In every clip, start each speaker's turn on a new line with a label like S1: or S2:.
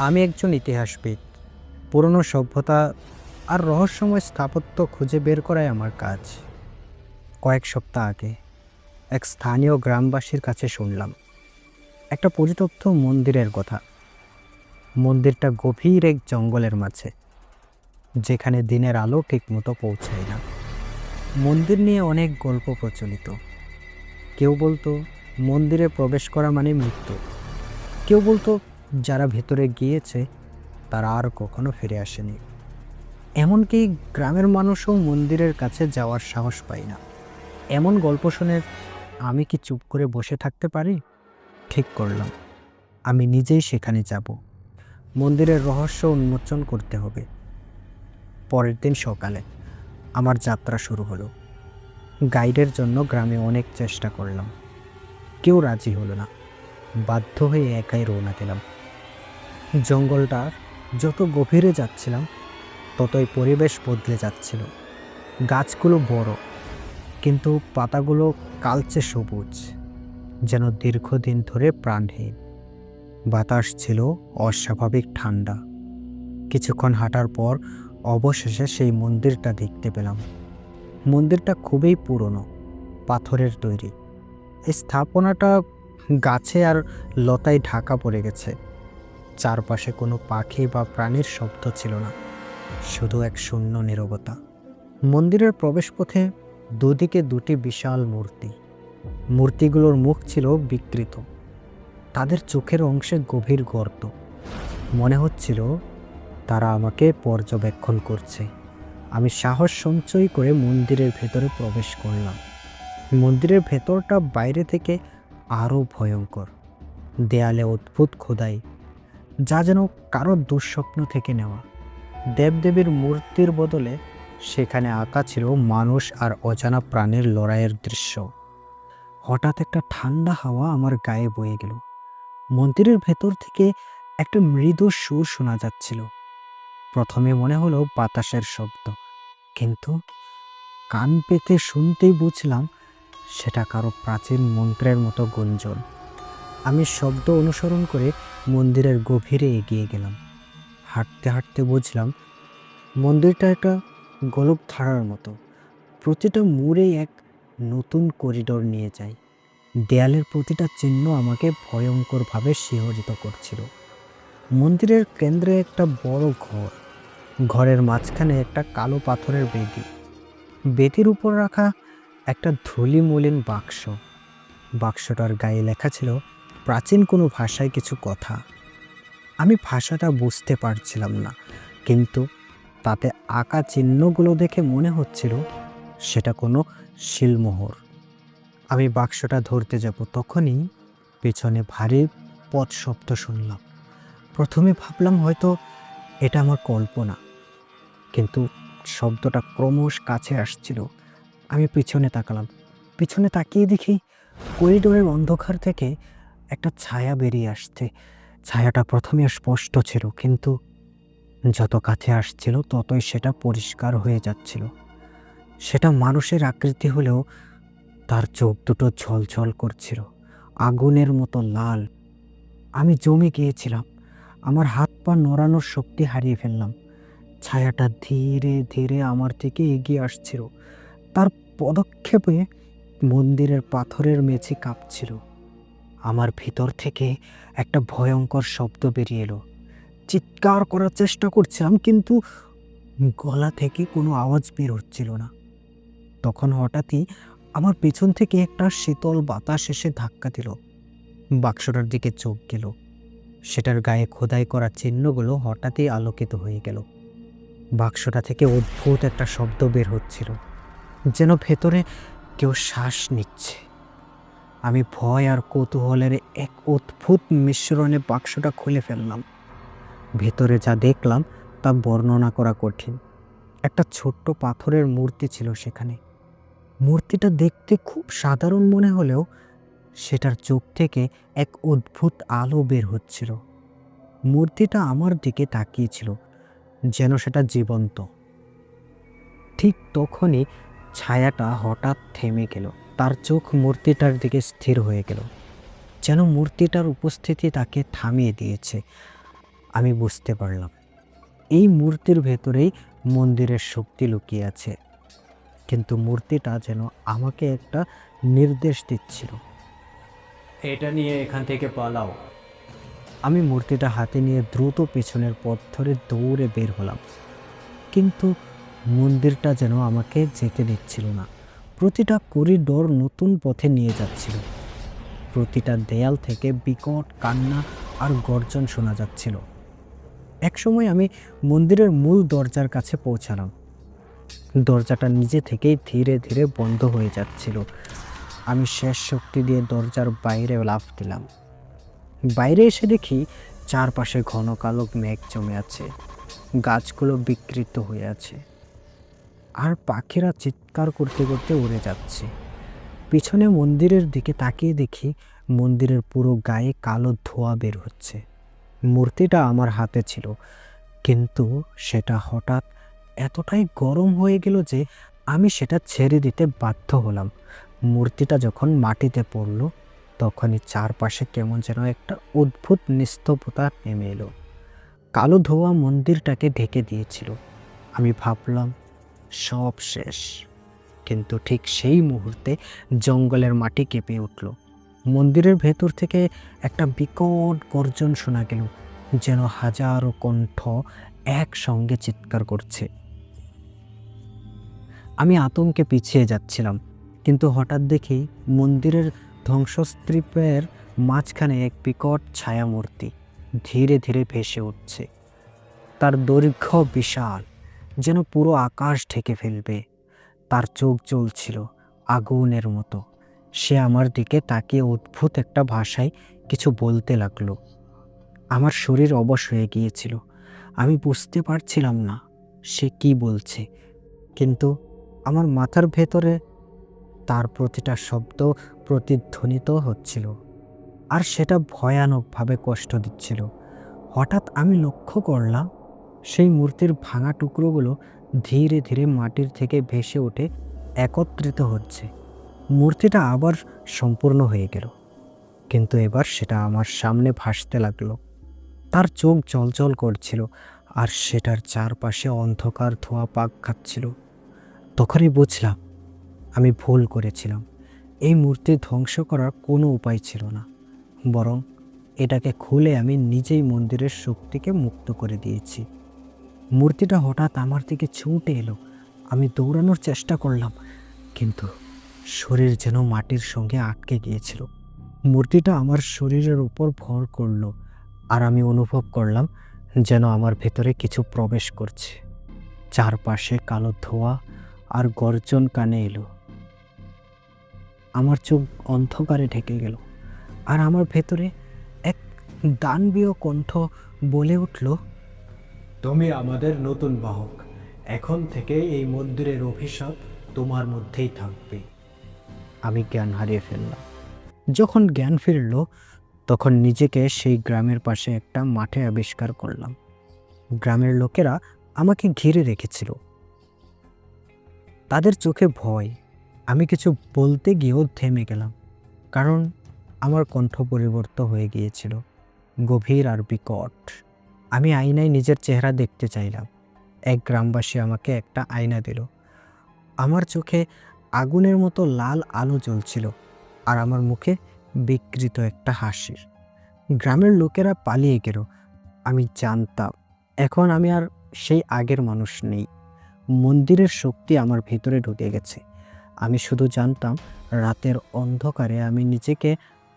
S1: আমি একজন ইতিহাসবিদ। পুরনো সভ্যতা আর রহস্যময় স্থাপত্য খুঁজে বের করাই আমার কাজ। কয়েক সপ্তাহ আগে এক স্থানীয় গ্রামবাসীর কাছে শুনলাম একটা পরিত্যক্ত মন্দিরের কথা। মন্দিরটা গভীর এক জঙ্গলের মাঝে, যেখানে দিনের আলো ঠিকমতো পৌঁছায় না। মন্দির নিয়ে অনেক গল্প প্রচলিত। কেউ বলতো মন্দিরে প্রবেশ করা মানে মৃত্যু, কেউ বলতো যারা ভেতরে গিয়েছে তারা আর কখনো ফিরে আসেনি। এমনকি গ্রামের মানুষও মন্দিরের কাছে যাওয়ার সাহস পায় না। এমন গল্প শুনে আমি কি চুপ করে বসে থাকতে পারি? ঠিক করলাম, আমি নিজেই সেখানে যাব। মন্দিরের রহস্য উন্মোচন করতে হবে। পরের দিন সকালে আমার যাত্রা শুরু হলো। গাইডের জন্য গ্রামে অনেক চেষ্টা করলাম, কেউ রাজি হলো না। বাধ্য হয়ে একাই রওনা দিলাম। জঙ্গলটার যত গভীরে যাচ্ছিলাম ততই পরিবেশ বদলে যাচ্ছিল। গাছগুলো বড়, কিন্তু পাতাগুলো কালচে সবুজ, যেন দীর্ঘদিন ধরে প্রাণহীন। বাতাস ছিল অস্বাভাবিক ঠান্ডা। কিছুক্ষণ হাঁটার পর অবশেষে সেই মন্দিরটা দেখতে পেলাম। মন্দিরটা খুবই পুরনো, পাথরের তৈরি। এই স্থাপনাটা গাছে আর লতায় ঢাকা পড়ে গেছে। চারপাশে কোনো পাখি বা প্রাণীর শব্দ ছিল না, শুধু এক শূন্য নীরবতা। মন্দিরের প্রবেশপথে দুদিকে দুটি বিশাল মূর্তি। মূর্তিগুলোর মুখ ছিল বিকৃত, তাদের চোখের অংশে গভীর গর্ত। মনে হচ্ছিল তারা আমাকে পর্যবেক্ষণ করছে। আমি সাহস সঞ্চয় করে মন্দিরের ভেতরে প্রবেশ করলাম। মন্দিরের ভেতরটা বাইরে থেকে আরও ভয়ঙ্কর। দেয়ালে অদ্ভুত খোদাই, যা যেন কারো দুঃস্বপ্ন থেকে নেওয়া। দেবদেবীর মূর্তির বদলে সেখানে আঁকা ছিল মানুষ আর অজানা প্রাণীর লড়াইয়ের দৃশ্য। হঠাৎ একটা ঠান্ডা হাওয়া আমার গায়ে বয়ে গেল। মন্দিরের ভেতর থেকে একটা মৃদু সুর শোনা যাচ্ছিল। প্রথমে মনে হলো বাতাসের শব্দ, কিন্তু কান পেতে শুনতেই বুঝলাম সেটা কারো প্রাচীন মন্ত্রের মতো গুঞ্জন। আমি শব্দ অনুসরণ করে মন্দিরের গভীরে এগিয়ে গেলাম। হাঁটতে হাঁটতে বুঝলাম মন্দিরটা একটা গোলকধারার মতো। প্রতিটা মোড়ে এক নতুন করিডোর নিয়ে যায়। দেয়ালের প্রতিটা চিহ্ন আমাকে ভয়ঙ্করভাবে শিহরিত করছিল। মন্দিরের কেন্দ্রে একটা বড় ঘর। ঘরের মাঝখানে একটা কালো পাথরের বেদি। বেদির উপর রাখা একটা ধূলি মলিন বাক্স। বাক্সটার গায়ে লেখা ছিল প্রাচীন কোনো ভাষায় কিছু কথা। আমি ভাষাটা বুঝতে পারছিলাম না, কিন্তু তাতে আঁকা চিহ্নগুলো দেখে মনে হচ্ছিল সেটা কোনো শিলমোহর। আমি বাক্সটা ধরতে যাব, তখনই পেছনে ভারী পথ শব্দ শুনলাম। প্রথমে ভাবলাম হয়তো এটা আমার কল্পনা, কিন্তু শব্দটা ক্রমশ কাছে আসছিল। আমি পিছনে তাকালাম। পিছনে তাকিয়ে দেখি করিডোরের অন্ধকার থেকে একটা ছায়া বেরিয়ে আসছে। ছায়াটা প্রথমে স্পষ্ট ছিল, কিন্তু যত কাছে আসছিল ততই সেটা পরিষ্কার হয়ে যাচ্ছিল। সেটা মানুষের আকৃতি হলেও তার চোখ দুটো ঝলঝল করছিল, আগুনের মতো লাল। আমি জমে গিয়েছিলাম, আমার হাত পা নড়ানোর শক্তি হারিয়ে ফেললাম। ছায়াটা ধীরে ধীরে আমার দিকে এগিয়ে আসছিল। তার পদক্ষেপে মন্দিরের পাথরের মেঝে কাঁপছিল। আমার ভিতর থেকে একটা ভয়ঙ্কর শব্দ বেরিয়ে এলো। চিৎকার করার চেষ্টা করছিলাম, কিন্তু গলা থেকে কোনো আওয়াজ বের হচ্ছিল না। তখন হঠাৎই আমার পেছন থেকে একটা শীতল বাতাস এসে ধাক্কা দিল। বাক্সটার দিকে চোখ গেল। সেটার গায়ে খোদাই করা চিহ্নগুলো হঠাৎই আলোকিত হয়ে গেল। বাক্সটা থেকে অদ্ভুত একটা শব্দ বের হচ্ছিল, যেন ভেতরে কেউ শ্বাস নিচ্ছে। আমি ভয় আর কৌতূহলের এক অদ্ভুত মিশ্রণে বাক্সটা খুলে ফেললাম। ভেতরে যা দেখলাম তা বর্ণনা করা কঠিন। একটা ছোট্ট পাথরের মূর্তি ছিল সেখানে। মূর্তিটা দেখতে খুব সাধারণ মনে হলেও সেটার চোখ থেকে এক অদ্ভুত আলো বের হচ্ছিল। মূর্তিটা আমার দিকে তাকিয়েছিল, যেন সেটা জীবন্ত। ঠিক তখনই ছায়াটা হঠাৎ থেমে গেল। তার চোখ মূর্তিটার দিকে স্থির হয়ে গেল, যেন মূর্তিটার উপস্থিতি তাকে থামিয়ে দিয়েছে। আমি বুঝতে পারলাম এই মূর্তির ভেতরেই মন্দিরের শক্তি লুকিয়ে আছে। কিন্তু মূর্তিটা যেন আমাকে একটা নির্দেশ দিচ্ছিল,
S2: এটা নিয়ে এখান থেকে পালাও।
S1: আমি মূর্তিটা হাতে নিয়ে দ্রুত পেছনের পথ ধরে দৌড়ে বের হলাম। কিন্তু মন্দিরটা যেন আমাকে যেতে দিচ্ছিল না। প্রতিটা করিডোর নতুন পথে নিয়ে যাচ্ছিল। প্রতিটা দেয়াল থেকে বিকট কান্না আর গর্জন শোনা যাচ্ছিল। একসময় আমি মন্দিরের মূল দরজার কাছে পৌঁছালাম। দরজাটা নিজে থেকেই ধীরে ধীরে বন্ধ হয়ে যাচ্ছিল। আমি শেষ শক্তি দিয়ে দরজার বাইরে লাফ দিলাম। বাইরে এসে দেখি চারপাশে ঘন কালো মেঘ জমে আছে, গাছগুলো বিকৃত হয়ে আছে, আর পাখিরা চিৎকার করতে করতে উড়ে যাচ্ছে। পিছনে মন্দিরের দিকে তাকিয়ে দেখি মন্দিরের পুরো গায়ে কালো ধোঁয়া বের হচ্ছে। মূর্তিটা আমার হাতে ছিল, কিন্তু সেটা হঠাৎ এতটাই গরম হয়ে গেল যে আমি সেটা ছেড়ে দিতে বাধ্য হলাম। মূর্তিটা যখন মাটিতে পড়ল, তখনই চারপাশে কেমন যেন একটা অদ্ভুত নিস্তব্ধতা নেমে এলো। কালো ধোঁয়া মন্দিরটাকে ঢেকে দিয়েছিল। আমি ভাবলাম সব শেষ। কিন্তু ঠিক সেই মুহূর্তে জঙ্গলের মাটি কেঁপে উঠল। মন্দিরের ভেতর থেকে একটা বিকট গর্জন শোনা গেল, যেন হাজারো কণ্ঠ একসঙ্গে চিৎকার করছে। আমি আতঙ্কে পিছিয়ে যাচ্ছিলাম, কিন্তু হঠাৎ দেখি মন্দিরের ধ্বংসস্তূপের মাঝখানে এক বিকট ছায়ামূর্তি ধীরে ধীরে ভেসে উঠছে। তার দৈর্ঘ্য বিশাল, যেন পুরো আকাশ ঢেকে ফেলবে। তার চোখ জ্বলছিল আগুনের মতো। সে আমার দিকে তাকিয়ে অদ্ভুত একটা ভাষায় কিছু বলতে লাগলো। আমার শরীর অবশ হয়ে গিয়েছিল। আমি বুঝতে পারছিলাম না সে কি বলছে, কিন্তু আমার মাথার ভেতরে তার প্রতিটা শব্দ প্রতিধ্বনিত হচ্ছিল, আর সেটা ভয়ানকভাবে কষ্ট দিচ্ছিল। হঠাৎ আমি লক্ষ্য করলাম সেই মূর্তির ভাঙা টুকরোগুলো ধীরে ধীরে মাটির থেকে ভেসে উঠে একত্রিত হচ্ছে। মূর্তিটা আবার সম্পূর্ণ হয়ে গেল, কিন্তু এবার সেটা আমার সামনে ভাসতে লাগলো। তার চোখ জ্বলজ্বল করছিল, আর সেটার চারপাশে অন্ধকার ধোঁয়া পাক খাচ্ছিল। তখনই বুঝলাম আমি ভুল করেছিলাম। এই মূর্তি ধ্বংস করার কোনো উপায় ছিল না, বরং এটাকে খুলে আমি নিজেই মন্দিরের শক্তিকে মুক্ত করে দিয়েছি। মূর্তিটা হঠাৎ আমার দিকে ছুটে এলো। আমি দৌড়ানোর চেষ্টা করলাম, কিন্তু শরীর যেন মাটির সঙ্গে আটকে গিয়েছিল। মূর্তিটা আমার শরীরের উপর ভর করলো, আর আমি অনুভব করলাম যেন আমার ভেতরে কিছু প্রবেশ করছে। চারপাশে কালো ধোঁয়া আর গর্জন কানে এলো। আমার চোখ অন্ধকারে ঢেকে গেল, আর আমার ভেতরে এক দানবীয় কণ্ঠ বলে উঠল,
S2: তুমি আমাদের নতুন বাহক। এখন থেকে এই মন্দিরের অভিশাপ তোমার মধ্যেই থাকবে।
S1: আমি জ্ঞান হারিয়ে ফেললাম। যখন জ্ঞান ফিরল, তখন নিজেকে সেই গ্রামের পাশে একটা মাঠে আবিষ্কার করলাম। গ্রামের লোকেরা আমাকে ঘিরে রেখেছিল, তাদের চোখে ভয়। আমি কিছু বলতে গিয়েও থেমে গেলাম, কারণ আমার কণ্ঠ পরিবর্তন হয়ে গিয়েছিল, গভীর আর বিকট। আমি আয়নায় নিজের চেহারা দেখতে চাইলাম। এক গ্রামবাসী আমাকে একটা আয়না দিল। আমার চোখে আগুনের মতো লাল আলো জ্বলছিল, আর আমার মুখে বিকৃত একটা হাসির। গ্রামের লোকেরা পালিয়ে গেল। আমি জানতাম এখন আমি আর সেই আগের মানুষ নেই। মন্দিরের শক্তি আমার ভিতরে ঢুকে গেছে। আমি শুধু জানতাম রাতের অন্ধকারে আমি নিজেকে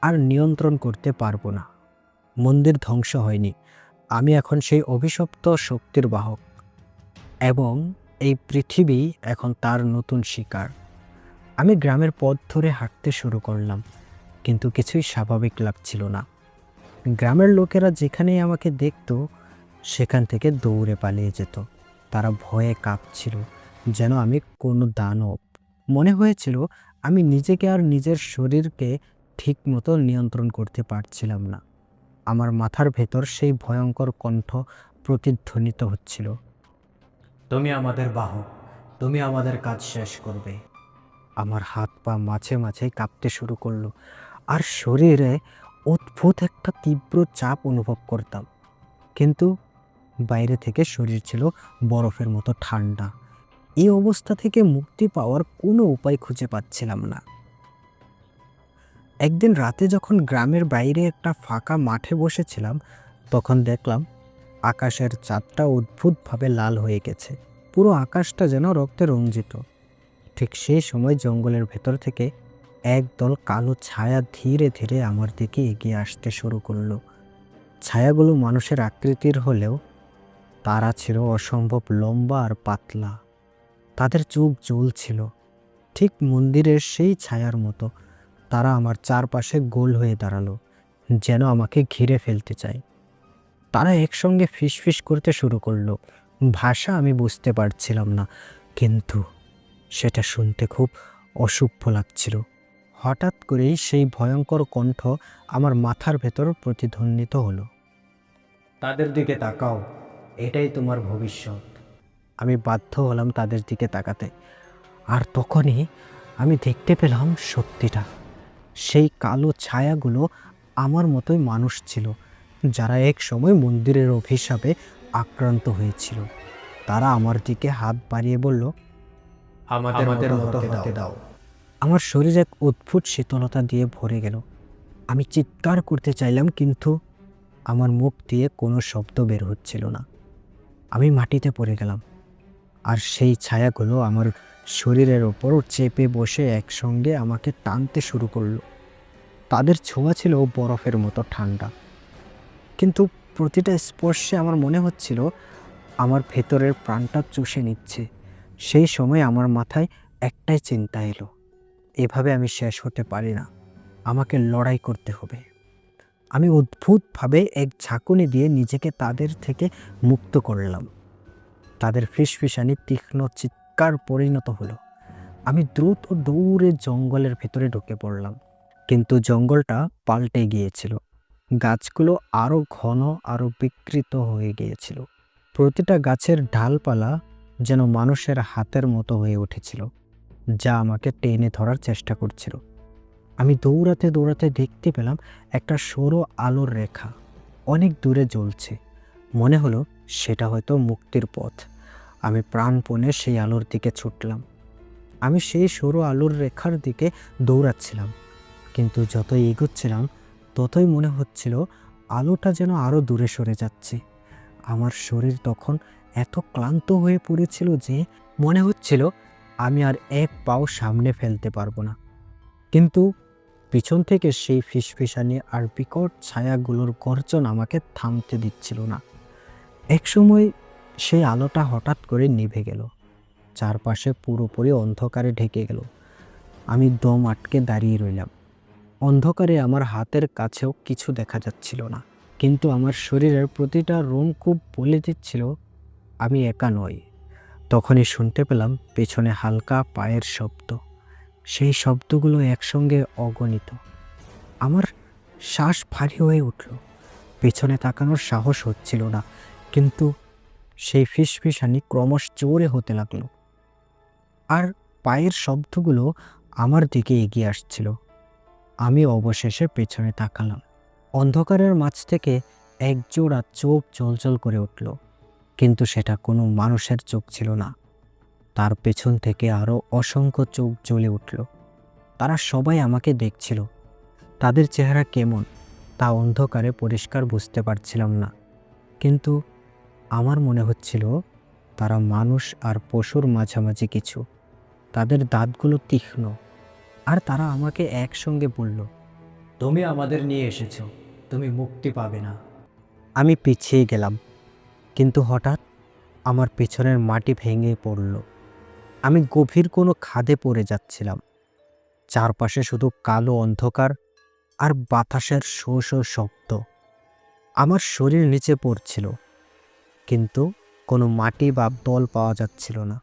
S1: আর নিয়ন্ত্রণ করতে পারবো না। মন্দির ধ্বংস হয়নি, আমি এখন সেই অভিশপ্ত শক্তির বাহক, এবং এই পৃথিবী এখন তার নতুন শিকার। আমি গ্রামের পথ ধরে হাঁটতে শুরু করলাম, কিন্তু কিছুই স্বাভাবিক লাগছিল না। গ্রামের লোকেরা যেখানেই আমাকে দেখতো, সেখান থেকে দৌড়ে পালিয়ে যেত। তারা ভয়ে কাঁপছিল, যেন আমি কোনো দানব। মনে হয়েছিল আমি নিজেকে আর নিজের শরীরকে ঠিকমতো নিয়ন্ত্রণ করতে পারছিলাম না। আমার মাথার ভেতর সেই ভয়ঙ্কর কণ্ঠ প্রতিধ্বনিত হচ্ছিল,
S2: তুমি আমাদের বাহক, তুমি আমাদের কাজ শেষ করবে।
S1: আমার হাত পা মাঝে মাঝে কাঁপতে শুরু করলো, আর শরীরে অদ্ভুত একটা তীব্র চাপ অনুভব করতাম। কিন্তু বাইরে থেকে শরীর ছিল বরফের মতো ঠান্ডা। এই অবস্থা থেকে মুক্তি পাওয়ার কোনো উপায় খুঁজে পাচ্ছিলাম না। একদিন রাতে যখন গ্রামের বাইরে একটা ফাঁকা মাঠে বসেছিলাম, তখন দেখলাম আকাশের চাঁদটা অদ্ভুতভাবে লাল হয়ে গেছে। পুরো আকাশটা যেন রক্তে রঞ্জিত। ঠিক সেই সময় জঙ্গলের ভেতর থেকে একদল কালো ছায়া ধীরে ধীরে আমার দিকে এগিয়ে আসতে শুরু করলো। ছায়াগুলো মানুষের আকৃতির হলেও তারা ছিল অসম্ভব লম্বা আর পাতলা। তাদের চোখ জ্বলছিল ঠিক মন্দিরের সেই ছায়ার মতো। তারা আমার চারপাশে গোল হয়ে দাঁড়ালো, যেন আমাকে ঘিরে ফেলতে চায়। তারা একসঙ্গে ফিসফিস করতে শুরু করলো। ভাষা আমি বুঝতে পারছিলাম না, কিন্তু সেটা শুনতে খুব অসভ্য লাগছিল। হঠাৎ করেই সেই ভয়ঙ্কর কণ্ঠ আমার মাথার ভেতর প্রতিধ্বনিত হলো,
S2: তাদের দিকে তাকাও, এটাই তোমার ভবিষ্যৎ।
S1: আমি বাধ্য হলাম তাদের দিকে তাকাতে। আর তখনই আমি দেখতে পেলাম সত্যিটা। সেই কালো ছায়াগুলো আমার মতোই মানুষ ছিল, যারা এক সময় মন্দিরের অভিশাপে আক্রান্ত হয়েছিল। তারা আমার দিকে হাত বাড়িয়ে বলল,
S2: আমাদের মতো হতে দাও।
S1: আমার শরীর এক অদ্ভুত শীতলতা দিয়ে ভরে গেল। আমি চিৎকার করতে চাইলাম, কিন্তু আমার মুখ দিয়ে কোনো শব্দ বের হচ্ছিল না। আমি মাটিতে পড়ে গেলাম, আর সেই ছায়াগুলো আমার শরীরের ওপর চেপে বসে একসঙ্গে আমাকে টানতে শুরু করলো। তাদের ছোঁয়া ছিল বরফের মতো ঠান্ডা, কিন্তু প্রতিটা স্পর্শে আমার মনে হচ্ছিল আমার ভেতরের প্রাণটা চুষে নিচ্ছে। সেই সময় আমার মাথায় একটাই চিন্তা এলো, এভাবে আমি শেষ হতে পারি না, আমাকে লড়াই করতে হবে। আমি অদ্ভুতভাবে এক ঝাঁকুনি দিয়ে নিজেকে তাদের থেকে মুক্ত করলাম। তাদের ফিসফিসানি তীক্ষ্ণ চিৎকার পরিণত হলো। আমি দ্রুত দৌড়ে জঙ্গলের ভেতরে ঢুকে পড়লাম, কিন্তু জঙ্গলটা পাল্টে গিয়েছিল। গাছগুলো আরও ঘন, আরও বিকৃত হয়ে গিয়েছিল। প্রতিটা গাছের ডালপালা যেন মানুষের হাতের মতো হয়ে উঠেছিল, যা আমাকে টেনে ধরার চেষ্টা করছিল। আমি দৌড়াতে দৌড়াতে দেখতে পেলাম একটা সরু আলোর রেখা অনেক দূরে জ্বলছে। মনে হলো সেটা হয়তো মুক্তির পথ। আমি প্রাণপণে সেই আলোর দিকে ছুটলাম। আমি সেই সরু আলোর রেখার দিকে দৌড়াচ্ছিলাম, কিন্তু যতই এগোচ্ছিলাম ততই মনে হচ্ছিল আলোটা যেন আরও দূরে সরে যাচ্ছে। আমার শরীর তখন এত ক্লান্ত হয়ে পড়েছিল যে মনে হচ্ছিল আমি আর এক পাও সামনে ফেলতে পারবো না। কিন্তু পিছন থেকে সেই ফিসফিসানি আর বিকট ছায়াগুলোর গর্জন আমাকে থামতে দিচ্ছিল না। একসময় সেই আলোটা হঠাৎ করে নিভে গেল, চারপাশে পুরোপুরি অন্ধকারে ঢেকে গেল। আমি দম আটকে দাঁড়িয়ে রইলাম। অন্ধকারে আমার হাতের কাছেও কিছু দেখা যাচ্ছিল না, কিন্তু আমার শরীরের প্রতিটা রোম খুব বলে দিচ্ছিল আমি একা নই। তখনই শুনতে পেলাম পেছনে হালকা পায়ের শব্দ। সেই শব্দগুলো একসঙ্গে অগণিত। আমার শ্বাস ভারী হয়ে উঠল। পেছনে তাকানোর সাহস হচ্ছিল না, কিন্তু সেই ফিসফিসানি ক্রমশ জোরে হতে লাগলো, আর পায়ের শব্দগুলো আমার দিকে এগিয়ে আসছিল। আমি অবশেষে পেছনে তাকালাম। অন্ধকারের মাঝ থেকে একজোড়া চোখ জ্বলজ্বল করে উঠল, কিন্তু সেটা কোনো মানুষের চোখ ছিল না। তার পেছন থেকে আরও অসংখ্য চোখ জ্বলে উঠল। তারা সবাই আমাকে দেখছিল। তাদের চেহারা কেমন তা অন্ধকারে পরিষ্কার বুঝতে পারছিলাম না, কিন্তু আমার মনে হচ্ছিল তারা মানুষ আর পশুর মাঝামাঝি কিছু। তাদের দাঁতগুলো তীক্ষ্ণ, আর তারা আমাকে একসঙ্গে বলল,
S2: তুমি আমাদের নিয়ে এসেছো, তুমি মুক্তি পাবে না।
S1: আমি পিছিয়ে গেলাম, কিন্তু হঠাৎ আমার পেছনের মাটি ভেঙে পড়ল। আমি গভীর কোনো খাদে পড়ে যাচ্ছিলাম। চারপাশে শুধু কালো অন্ধকার আর বাতাসের শো শো শব্দ। আমার শরীর নিচে পড়ছিল, কিন্তু কোনো মাটি বা তল পাওয়া যাচ্ছিল না।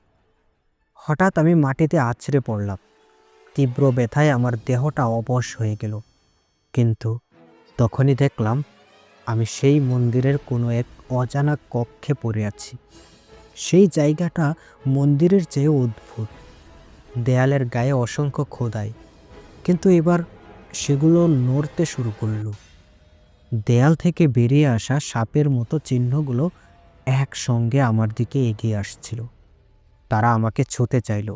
S1: হঠাৎ আমি মাটিতে আছড়ে পড়লাম। তীব্র ব্যথায় আমার দেহটা অবশ হয়ে গেল, কিন্তু তখনই দেখলাম আমি সেই মন্দিরের কোনো এক অজানা কক্ষে পড়ে আছি। সেই জায়গাটা মন্দিরের চেয়ে অদ্ভুত। দেয়ালের গায়ে অসংখ্য খোদাই, কিন্তু এবার সেগুলো নড়তে শুরু করলো। দেয়াল থেকে বেরিয়ে আসা সাপের মতো চিহ্নগুলো একসঙ্গে আমার দিকে এগিয়ে আসছিল। তারা আমাকে ছুঁতে চাইল।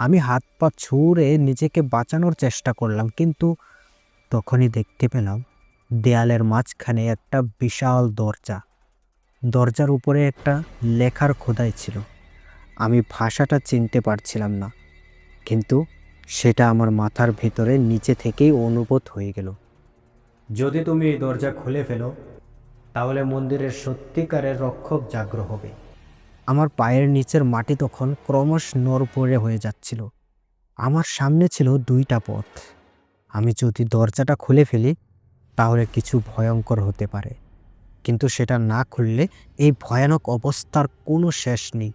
S1: আমি হাত পা ছুঁড়ে নিজেকে বাঁচানোর চেষ্টা করলাম, কিন্তু তখনই দেখতে পেলাম দেয়ালের মাঝখানে একটা বিশাল দরজা। দরজার উপরে একটা লেখার খোদাই ছিল। আমি ভাষাটা চিনতে পারছিলাম না, কিন্তু সেটা আমার মাথার ভেতরে নিচে থেকেই অনুভূত হয়ে গেল।
S2: যদি তুমি এই দরজা খুলে ফেলো, তাহলে মন্দিরের সত্যিকারের রক্ষক জাগ্রত হবে।
S1: আমার পায়ের নিচের মাটি তখন ক্রমশ নড়বড়ে হয়ে যাচ্ছিল। আমার সামনে ছিল দুইটা পথ। আমি যদি দরজাটা খুলে ফেলি তাহলে কিছু ভয়ঙ্কর হতে পারে, কিন্তু সেটা না খুললে এই ভয়ানক অবস্থার কোনো শেষ নেই।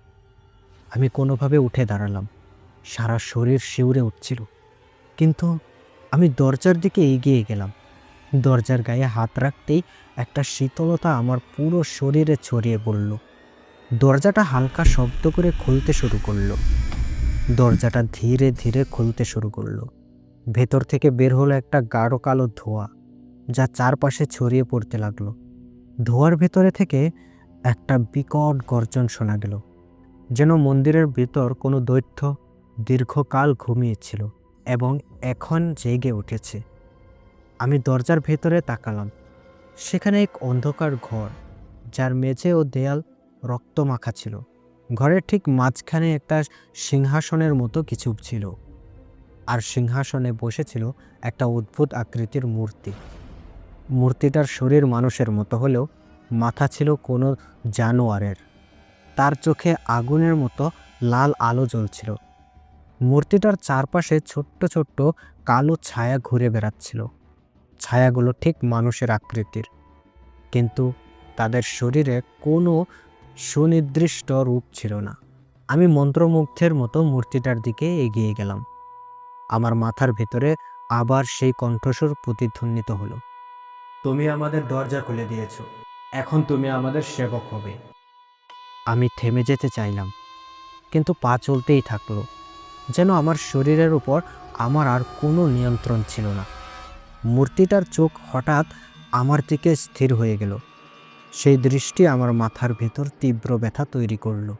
S1: আমি কোনোভাবে উঠে দাঁড়ালাম। সারা শরীর শিউরে উঠছিল, কিন্তু আমি দরজার দিকে এগিয়ে গেলাম। দরজার গায়ে হাত রাখতেই একটা শীতলতা আমার পুরো শরীরে ছড়িয়ে পড়ল। দরজাটা হালকা শব্দ করে খুলতে শুরু করলো। দরজাটা ধীরে ধীরে খুলতে শুরু করলো। ভেতর থেকে বের হলো একটা গাঢ় কালো ধোঁয়া, যা চারপাশে ছড়িয়ে পড়তে লাগলো। ধোঁয়ার ভেতরে থেকে একটা বিকট গর্জন শোনা গেল, যেন মন্দিরের ভিতর কোনো দৈত্য দীর্ঘকাল ঘুমিয়েছিল এবং এখন জেগে উঠেছে। আমি দরজার ভেতরে তাকালাম। সেখানে এক অন্ধকার ঘর, যার মেঝে ও দেয়াল রক্তমাখা ছিল। ঘরের ঠিক মাঝখানে একটা সিংহাসনের মতো কিছু ছিল, আর সিংহাসনে বসেছিল একটা অদ্ভুত আকৃতির মূর্তি। মূর্তিটার শরীর মানুষের মতো হলেও মাথা ছিল কোনো জানোয়ারের। তার চোখে আগুনের মতো লাল আলো জ্বলছিল। মূর্তিটার চারপাশে ছোট্ট ছোট্ট কালো ছায়া ঘুরে বেড়াচ্ছিল। ছায়াগুলো ঠিক মানুষের আকৃতির, কিন্তু তাদের শরীরে কোনো সুনির্দিষ্ট রূপ ছিল না। আমি মন্ত্রমুগ্ধের মতো মূর্তিটার দিকে এগিয়ে গেলাম। আমার মাথার ভেতরে আবার সেই কণ্ঠস্বর প্রতিধ্বনিত হলো।
S2: তুমি আমাদের দরজা খুলে দিয়েছো, এখন তুমি আমাদের সেবক হবে।
S1: আমি থেমে যেতে চাইলাম, কিন্তু পা চলতেই থাকলো, যেন আমার শরীরের উপর আমার আর কোনো নিয়ন্ত্রণ ছিল না। মূর্তিটার চোখ হঠাৎ আমার দিকে স্থির হয়ে গেল। সেই দৃষ্টি আমার মাথার ভেতর তীব্র ব্যথা তৈরি করলো।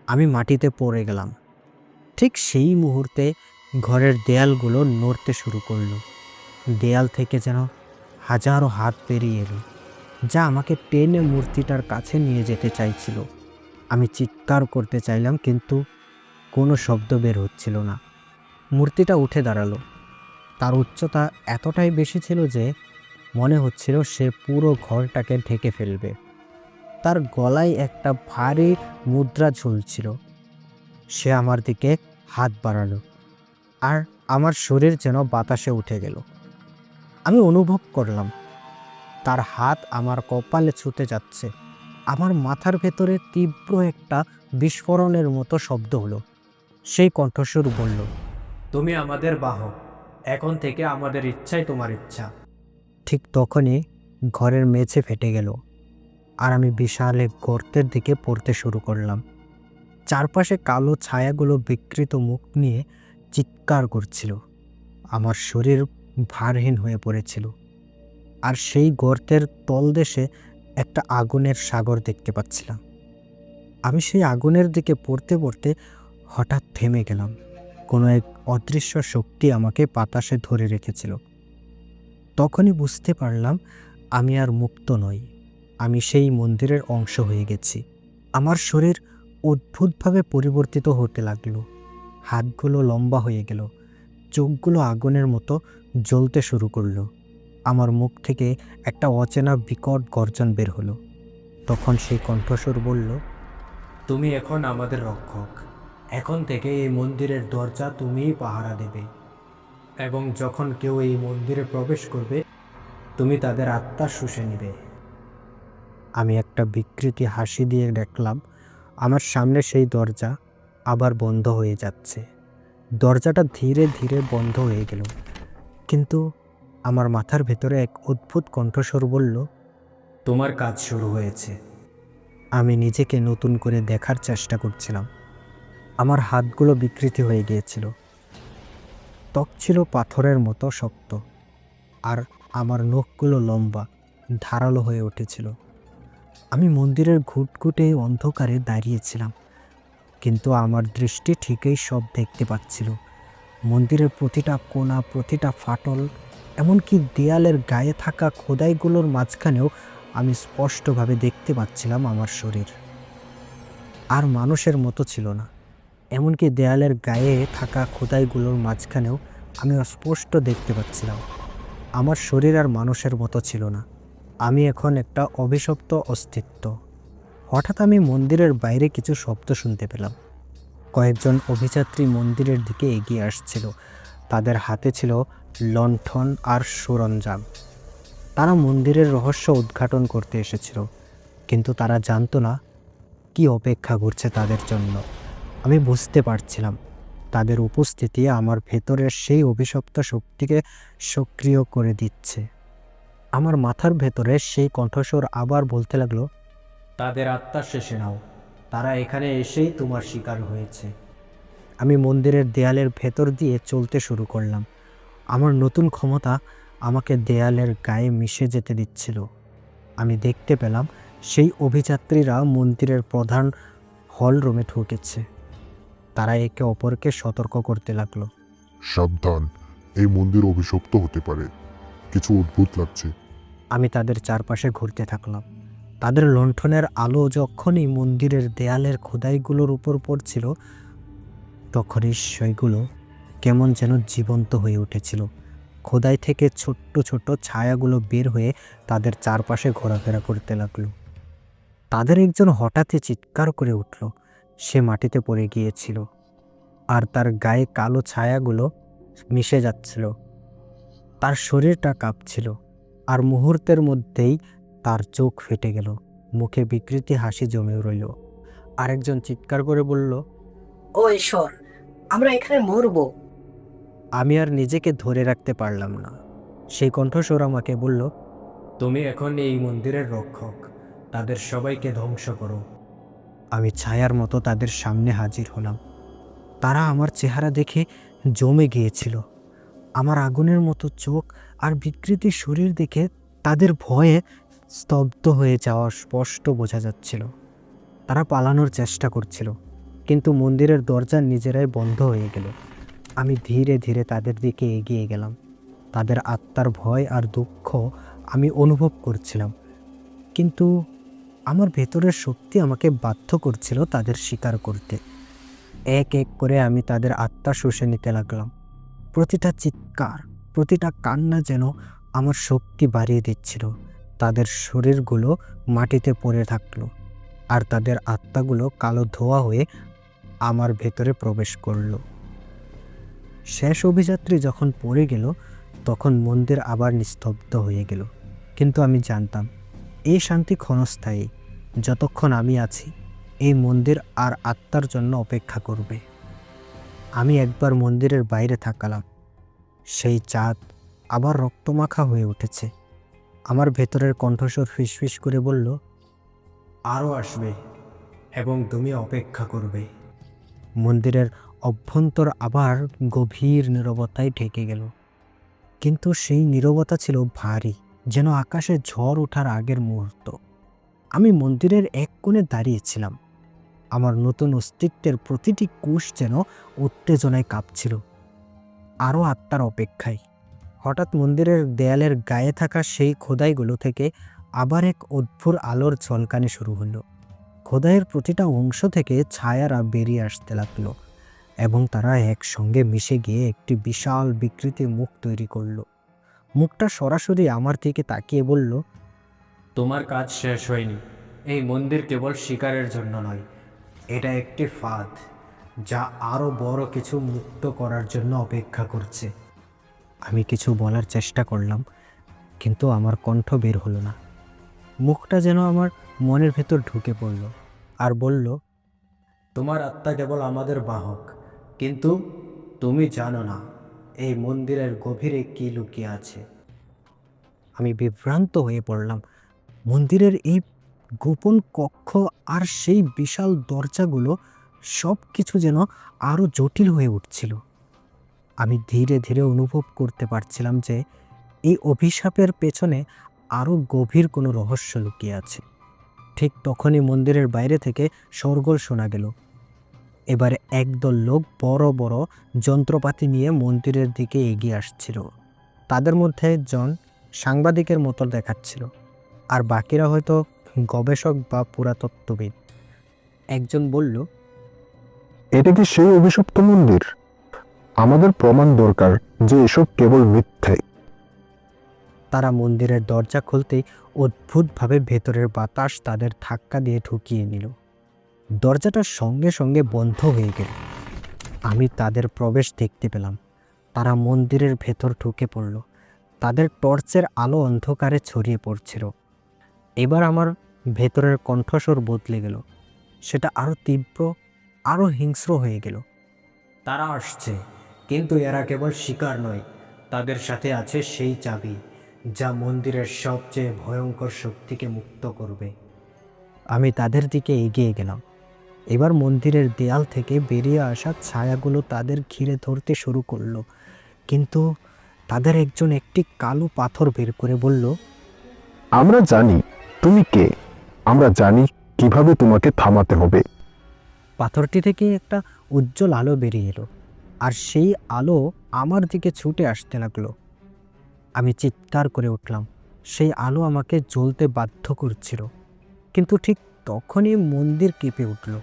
S1: আমি মাটিতে পড়ে গেলাম। ঠিক সেই মুহূর্তে ঘরের দেয়ালগুলো নড়তে শুরু করলো। দেয়াল থেকে যেন হাজারো হাত বেরিয়ে এলো, যা আমাকে টেনে মূর্তিটার কাছে নিয়ে যেতে চাইছিল। আমি চিৎকার করতে চাইলাম, কিন্তু কোনো শব্দ বের হচ্ছিল না। মূর্তিটা উঠে দাঁড়ালো। তার উচ্চতা এতটাই বেশি ছিল যে মনে হচ্ছিল সে পুরো ঘরটাকে ঢেকে ফেলবে। তার গলায় একটা ভারী মুদ্রা ঝুলছিল। সে আমার দিকে হাত বাড়ালো, আর আমার শরীর যেন বাতাসে উঠে গেল। আমি অনুভব করলাম তার হাত আমার কপালে ছুঁতে যাচ্ছে। আমার মাথার ভেতরে তীব্র একটা বিস্ফোরণের মতো শব্দ হলো। সেই কণ্ঠস্বর বলল,
S2: তুমি আমাদের বাহক, এখন থেকে আমাদের ইচ্ছাই তোমার ইচ্ছা।
S1: ঠিক তখনই ঘরের মেঝে ফেটে গেল, আর আমি বিশাল এক গর্তের দিকে পড়তে শুরু করলাম। চারপাশে কালো ছায়াগুলো বিকৃত মুখ নিয়ে চিৎকার করছিল। আমার শরীর ভারহীন হয়ে পড়েছিল, আর সেই গর্তের তলদেশে একটা আগুনের সাগর দেখতে পাচ্ছিলাম। আমি সেই আগুনের দিকে পড়তে পড়তে হঠাৎ থেমে গেলাম। কোনো এক অদৃশ্য শক্তি আমাকে বাতাসে ধরে রেখেছিল। তখনই বুঝতে পারলাম আমি আর মুক্ত নই, আমি সেই মন্দিরের অংশ হয়ে গেছি। আমার শরীর অদ্ভুতভাবে পরিবর্তিত হতে লাগলো। হাতগুলো লম্বা হয়ে গেল, চোখগুলো আগুনের মতো জ্বলতে শুরু করলো। আমার মুখ থেকে একটা অচেনা বিকট গর্জন বের হলো। তখন সেই কণ্ঠস্বর বলল,
S2: তুমি এখন আমাদের রক্ষক। এখন থেকে এই মন্দিরের দরজা তুমিই পাহারা দেবে, এবং যখন কেউ এই মন্দিরে প্রবেশ করবে, তুমি তাদের আত্মা শুষে নিবে।
S1: আমি একটা বিকৃতি হাসি দিয়ে দেখলাম আমার সামনে সেই দরজা আবার বন্ধ হয়ে যাচ্ছে। দরজাটা ধীরে ধীরে বন্ধ হয়ে গেল, কিন্তু আমার মাথার ভেতরে এক অদ্ভুত কণ্ঠস্বর বলল,
S2: তোমার কাজ শুরু হয়েছে।
S1: আমি নিজেকে নতুন করে দেখার চেষ্টা করছিলাম। আমার হাতগুলো বিকৃতি হয়ে গিয়েছিল। ত্বক ছিল পাথরের মতো শক্ত, আর আমার নখগুলো লম্বা। ধারালো হয়ে উঠেছিল। আমি মন্দিরের ঘুটঘুটে অন্ধকারে দাঁড়িয়েছিলাম, কিন্তু আমার দৃষ্টি ঠিকই সব দেখতে পাচ্ছিল। মন্দিরের প্রতিটা কোণা, প্রতিটা ফাটল, এমনকি দেয়ালের গায়ে থাকা খোদাইগুলোর মাঝখানেও আমি স্পষ্টভাবে দেখতে পাচ্ছিলাম আমার শরীর। আর মানুষের মতো ছিল না। এমনকি দেয়ালের গায়ে থাকা খোদাইগুলোর মাঝখানেও আমি স্পষ্ট দেখতে পাচ্ছিলাম আমার শরীর আর মানুষের মতো ছিল না। আমি এখন একটা অভিশপ্ত অস্তিত্ব। হঠাৎ আমি মন্দিরের বাইরে কিছু শব্দ শুনতে পেলাম। কয়েকজন অভিযাত্রী মন্দিরের দিকে এগিয়ে আসছিল। তাদের হাতে ছিল লণ্ঠন আর সরঞ্জাম। তারা মন্দিরের রহস্য উদ্ঘাটন করতে এসেছিল, কিন্তু তারা জানতো না কি অপেক্ষা করছে তাদের জন্য। আমি বুঝতে পারছিলাম তাদের উপস্থিতি আমার ভেতরের সেই অভিশপ্ত শক্তিকে সক্রিয় করে দিচ্ছে। আমার মাথার ভেতরে সেই কণ্ঠস্বর আবার বলতে লাগলো,
S2: তাদের আত্মা শেষে নাও, তারা এখানে এসেই তোমার শিকার হয়েছে।
S1: আমি মন্দিরের দেয়ালের ভেতর দিয়ে চলতে শুরু করলাম। আমার নতুন ক্ষমতা আমাকে দেয়ালের গায়ে মিশে যেতে দিচ্ছিল। আমি দেখতে পেলাম সেই অভিযাত্রীরা মন্দিরের প্রধান হল রুমে ঢুকেছে। তারা একে অপরকে সতর্ক করতে লাগলো।
S3: সাবধান, এই মন্দির অভিশপ্ত হতে পারে, কিছু অদ্ভুত লাগছে।
S1: আমি তাদের চারপাশে ঘুরতে থাকলাম। তাদের লণ্ঠনের আলো যখনই মন্দিরের দেয়ালের খোদাইগুলোর উপর পড়ছিল, তখনই সেইগুলো কেমন যেন জীবন্ত হয়ে উঠেছিল। খোদাই থেকে ছোট্ট ছোট্ট ছায়াগুলো বের হয়ে তাদের চারপাশে ঘোরাফেরা করতে লাগলো। তাদের একজন হঠাৎই চিৎকার করে উঠল। সে মাটিতে পড়ে গিয়েছিল, আর তার গায়ে কালো ছায়াগুলো মিশে যাচ্ছিল। তার শরীরটা কাঁপছিল, আর মুহূর্তের মধ্যেই তার চোখ ফেটে গেল। মুখে বিকৃতি হাসি জমে রইল। আরেকজন চিৎকার করে বলল,
S4: ও ঈশ্বর, আমরা এখানে মরবো।
S1: আমি আর নিজেকে ধরে রাখতে পারলাম না। সেই কণ্ঠস্বর আমাকে বলল,
S2: তুমি এখন এই মন্দিরের রক্ষক, তাদের সবাইকে ধ্বংস করো।
S1: আমি ছায়ার মতো তাদের সামনে হাজির হলাম। তারা আমার চেহারা দেখে জমে গিয়েছিল। আমার আগুনের মতো চোখ আর বিকৃতি শরীর দেখে তাদের ভয়ে স্তব্ধ হয়ে যাওয়া স্পষ্ট বোঝা যাচ্ছিল। তারা পালানোর চেষ্টা করছিল, কিন্তু মন্দিরের দরজা নিজেরাই বন্ধ হয়ে গেল। আমি ধীরে ধীরে তাদের দিকে এগিয়ে গেলাম। তাদের আত্মার ভয় আর দুঃখ আমি অনুভব করছিলাম, কিন্তু আমার ভেতরের শক্তি আমাকে বাধ্য করছিল তাদের স্বীকার করতে। এক এক করে আমি তাদের আত্মা শুষে নিতে লাগলাম। প্রতিটা চিৎকার, প্রতিটা কান্না যেন আমার শক্তি বাড়িয়ে দিচ্ছিল। তাদের শরীরগুলো মাটিতে পড়ে থাকলো, আর তাদের আত্মাগুলো কালো ধোয়া হয়ে আমার ভেতরে প্রবেশ করলো। শেষ অভিযাত্রী যখন পড়ে গেল, তখন মন্দির আবার নিস্তব্ধ হয়ে গেল। কিন্তু আমি জানতাম এই শান্তি ক্ষণস্থায়ী। যতক্ষণ আমি আছি, এই মন্দির আর আত্মার জন্য অপেক্ষা করবে। আমি একবার মন্দিরের বাইরে তাকালাম। সেই চাঁদ আবার রক্তমাখা হয়ে উঠেছে। আমার ভেতরের কণ্ঠস্বর ফিসফিস করে বলল,
S2: আরও আসবে, এবং তুমি অপেক্ষা করবে।
S1: মন্দিরের অভ্যন্তর আবার গভীর নীরবতায় ঢেকে গেল। কিন্তু সেই নীরবতা ছিল ভারী, যেন আকাশে ঝড় ওঠার আগের মুহূর্ত। আমি মন্দিরের এক কোণে দাঁড়িয়েছিলাম। আমার নতুন অস্তিত্বের প্রতিটি কোষ যেন উত্তেজনায় কাঁপছিল, আরও আত্মার অপেক্ষায়। হঠাৎ মন্দিরের দেয়ালের গায়ে থাকা সেই খোদাইগুলো থেকে আবার এক অদ্ভুত আলোর ঝলকানি শুরু হলো। খোদাইয়ের প্রতিটা অংশ থেকে ছায়ারা বেরিয়ে আসতে লাগলো, এবং তারা একসঙ্গে মিশে গিয়ে একটি বিশাল বিকৃতি মুখ তৈরি করলো। মুখটা সরাসরি আমার দিকে তাকিয়ে বলল,
S2: তোমার কাজ শেষ হয়নি। এই মন্দির কেবল শিকারের জন্য নয়, এটা একটি ফাঁদ, যা আরও বড় কিছু মুক্ত করার জন্য অপেক্ষা করছে।
S1: আমি কিছু বলার চেষ্টা করলাম, কিন্তু আমার কণ্ঠ বের হলো না। মুখটা যেন আমার মনের ভেতর ঢুকে পড়ল আর বলল,
S2: তোমার আত্মা কেবল আমাদের বাহক, কিন্তু তুমি জানো না এই মন্দিরের গভীরে কি লুকিয়ে আছে।
S1: আমি বিভ্রান্ত হয়ে পড়লাম। মন্দিরের এই গোপন কক্ষ আর সেই বিশাল দরজাগুলো, সব কিছু যেন আরও জটিল হয়ে উঠছিল। আমি ধীরে ধীরে অনুভব করতে পারছিলাম যে এই অভিশাপের পেছনে আরও গভীর কোনো রহস্য লুকিয়ে আছে। ঠিক তখনই মন্দিরের বাইরে থেকে শোরগোল শোনা গেল। এবারে একদল লোক বড় বড় যন্ত্রপাতি নিয়ে মন্দিরের দিকে এগিয়ে আসছিল। তাদের মধ্যে একজন সাংবাদিকের মতো দেখাচ্ছিল, আর বাকিরা হয়তো গবেষক বা পুরাতত্ত্ববিদ। একজন বলল,
S5: এটা কি সেই অভিশপ্ত মন্দির? আমাদের প্রমাণ দরকার যে এসব কেবল মিথ্যে।
S1: তারা মন্দিরের দরজা খুলতেই অদ্ভুতভাবে ভেতরের বাতাস তাদের ধাক্কা দিয়ে ঢুকিয়ে নিল। দরজাটা সঙ্গে সঙ্গে বন্ধ হয়ে গেল। আমি তাদের প্রবেশ দেখতে পেলাম। তারা মন্দিরের ভেতর ঢুকে পড়ল। তাদের টর্চের আলো অন্ধকারে ছড়িয়ে পড়ছিল। এবার আমার ভেতরের কণ্ঠস্বর বদলে গেল। সেটা আরও তীব্র, আরও হিংস্র হয়ে গেল।
S2: তারা আসছে, কিন্তু এরা কেবল শিকার নয়, তাদের সাথে আছে সেই চাবি যা মন্দিরের সবচেয়ে ভয়ঙ্কর শক্তিকে মুক্ত করবে।
S1: আমি তাদের দিকে এগিয়ে গেলাম। এবার মন্দিরের দেয়াল থেকে বেরিয়ে আসা ছায়াগুলো তাদের ঘিরে ধরতে শুরু করলো। কিন্তু তাদের একজন একটি কালো পাথর বের করে বলল,
S5: আমরা জানি তুমি কে, আমরা জানি কিভাবে তোমাকে থামাতে হবে।
S1: পাথরটি থেকে একটা উজ্জ্বল আলো বেরিয়ে এলো, আর সেই আলো আমার দিকে ছুটে আসতে লাগলো। আমি চিৎকার করে উঠলাম। সেই আলো আমাকে জ্বলতে বাধ্য করছিল। কিন্তু ঠিক তখনই মন্দির কেঁপে উঠল।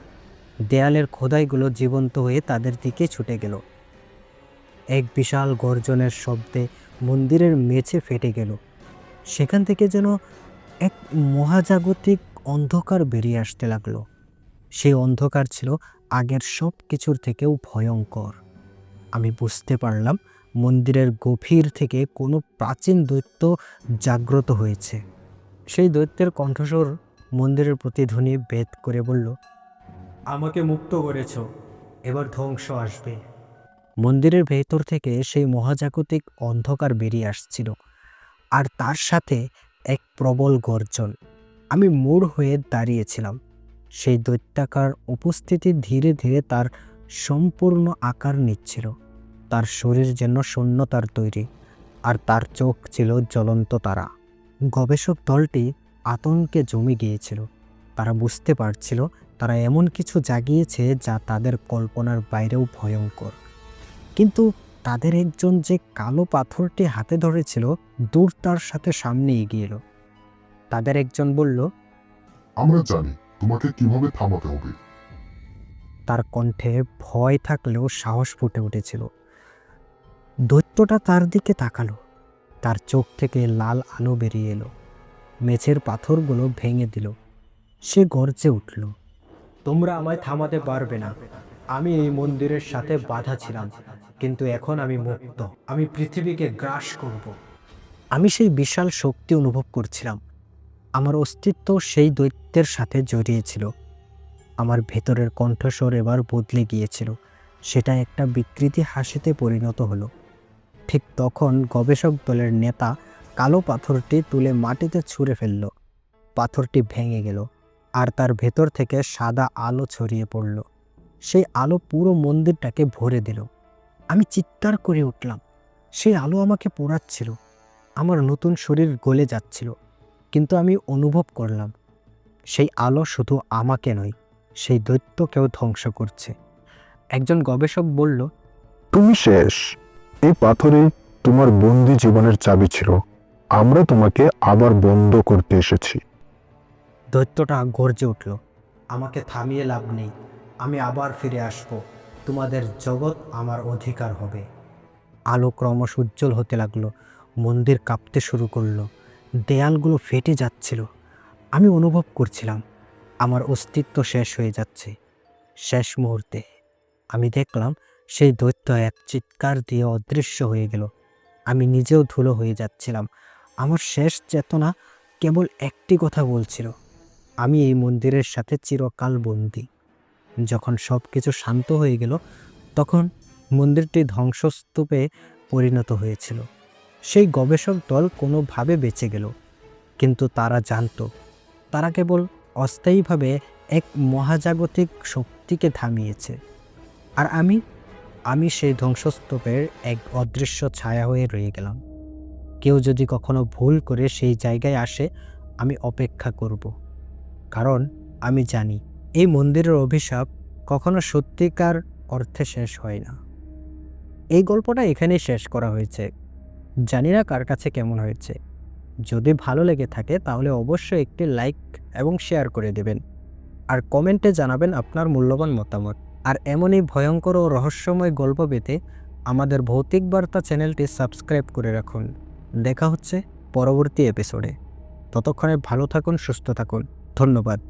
S1: দেয়ালের খোদাইগুলো জীবন্ত হয়ে তাদের দিকে ছুটে গেল। এক বিশাল গর্জনের শব্দে মন্দিরের মেঝে ফেটে গেল। সেখান থেকে যেন এক মহাজাগতিক অন্ধকার বেরিয়ে আসতে লাগলো। সেই অন্ধকার ছিল আগের সব কিছুর থেকেও ভয়ঙ্কর। আমি বুঝতে পারলাম মন্দিরের গভীর থেকে কোনো প্রাচীন দৈত্য জাগ্রত হয়েছে। সেই দৈত্যের কণ্ঠস্বর মন্দিরের প্রতিধ্বনি ভেদ করে বলল,
S2: আমাকে মুক্ত করেছ, এবার ধ্বংস আসবে।
S1: মন্দিরের ভেতর থেকে সেই মহাজাগতিক অন্ধকার বেরিয়ে আসছিল, আর তার সাথে এক প্রবল গর্জন। আমি মূঢ় হয়ে দাঁড়িয়েছিলাম। সেই দৈত্যাকার উপস্থিতি ধীরে ধীরে তার সম্পূর্ণ আকার নিচ্ছিল। তার শরীর যেন শূন্যতার তৈরি, আর তার চোখ ছিল জ্বলন্ত তারা। গবেষক দলটি আতঙ্কে জমে গিয়েছিল। তারা বুঝতে পারছিল তারা এমন কিছু জাগিয়েছে যা তাদের কল্পনার বাইরেও ভয়ঙ্কর। কিন্তু তাদের একজন যে কালো পাথরটি হাতে ধরেছিল দূর তার সাথে সামনে এগিয়ে এলো। তাদের একজন বলল,
S3: আমরা জানি তোমাকে কিভাবে থামাতে হবে।
S1: তার কণ্ঠে ভয় থাকলেও সাহস ফুটে উঠেছিল। দৈত্যটা তার দিকে তাকালো। তার চোখ থেকে লাল আলো বেরিয়ে এলো। মেঝের পাথরগুলো ভেঙে দিল। সে গর্জে উঠল,
S2: তোমরা আমায় থামাতে পারবে না। আমি এই মন্দিরের সাথে বাধা ছিলাম, কিন্তু এখন আমি মুক্ত। আমি পৃথিবীকে গ্রাস করব।
S1: আমি সেই বিশাল শক্তি অনুভব করছিলাম। আমার অস্তিত্ব সেই দৈত্যের সাথে জড়িয়েছিল। আমার ভেতরের কণ্ঠস্বর এবার বদলে গিয়েছিল। সেটা একটা বিকৃতি হাসিতে পরিণত হলো। ঠিক তখন গবেষক দলের নেতা কালো পাথরটি তুলে মাটিতে ছুঁড়ে ফেলল। পাথরটি ভেঙে গেল, আর তার ভেতর থেকে সাদা আলো ছড়িয়ে পড়ল। সেই আলো পুরো মন্দিরটাকে ভরে দিল। আমি চিৎকার করে উঠলাম। সেই আলো আমাকে পোড়াচ্ছিল। আমার নতুন শরীর গলে যাচ্ছিল, কিন্তু আমি অনুভব করলাম সেই আলো শুধু আমাকে নয়, সেই দৈত্যকেও ধ্বংস করছে। একজন গবেষক বলল,
S5: তুমি শেষ। এই পাথরে তোমার বন্দি জীবনের চাবি ছিল। আমরা তোমাকে আবার বন্ধ করতে এসেছি।
S1: দৈত্যটা গর্জে উঠল,
S2: আমাকে থামিয়ে লাভ নেই। আমি আবার ফিরে আসব। তোমাদের জগৎ আমার অধিকার হবে।
S1: আলো ক্রমশ উজ্জ্বল হতে লাগলো। মন্দির কাঁপতে শুরু করলো। দেয়ালগুলো ফেটে যাচ্ছিল। আমি অনুভব করছিলাম আমার অস্তিত্ব শেষ হয়ে যাচ্ছে। শেষ মুহূর্তে আমি দেখলাম সেই দৈত্য এক চিৎকার দিয়ে অদৃশ্য হয়ে গেল। আমি নিজেও ধুলো হয়ে যাচ্ছিলাম। আমার শেষ চেতনা কেবল একটি কথা বলছিল, আমি এই মন্দিরের সাথে চিরকাল বন্দী। যখন সব কিছু শান্ত হয়ে গেল, তখন মন্দিরটি ধ্বংসস্তূপে পরিণত হয়েছিল। সেই গবেষক দল কোনোভাবে বেঁচে গেল, কিন্তু তারা জানতো তারা কেবল অস্থায়ীভাবে এক মহাজাগতিক শক্তিকে থামিয়েছে। আর আমি সেই ধ্বংসস্তূপের এক অদৃশ্য ছায়া হয়ে রয়ে গেলাম। কেউ যদি কখনো ভুল করে সেই জায়গায় আসে, আমি অপেক্ষা করব। কারণ আমি জানি এই মন্দিরের অভিশাপ কখনো সত্যিকার অর্থে শেষ হয় না। এই গল্পটা এখানেই শেষ করা হয়েছে। জানি না কার কাছে কেমন হয়েছে। যদি ভালো লেগে থাকে তাহলে অবশ্যই একটি লাইক এবং শেয়ার করে দেবেন, আর কমেন্টে জানাবেন আপনার মূল্যবান মতামত। আর এমনই ভয়ঙ্কর ও রহস্যময় গল্প পেতে আমাদের ভৌতিক বার্তা চ্যানেলটি সাবস্ক্রাইব করে রাখুন। দেখা হচ্ছে পরবর্তী এপিসোডে। ততক্ষণে ভালো থাকুন, সুস্থ থাকুন। ধন্যবাদ।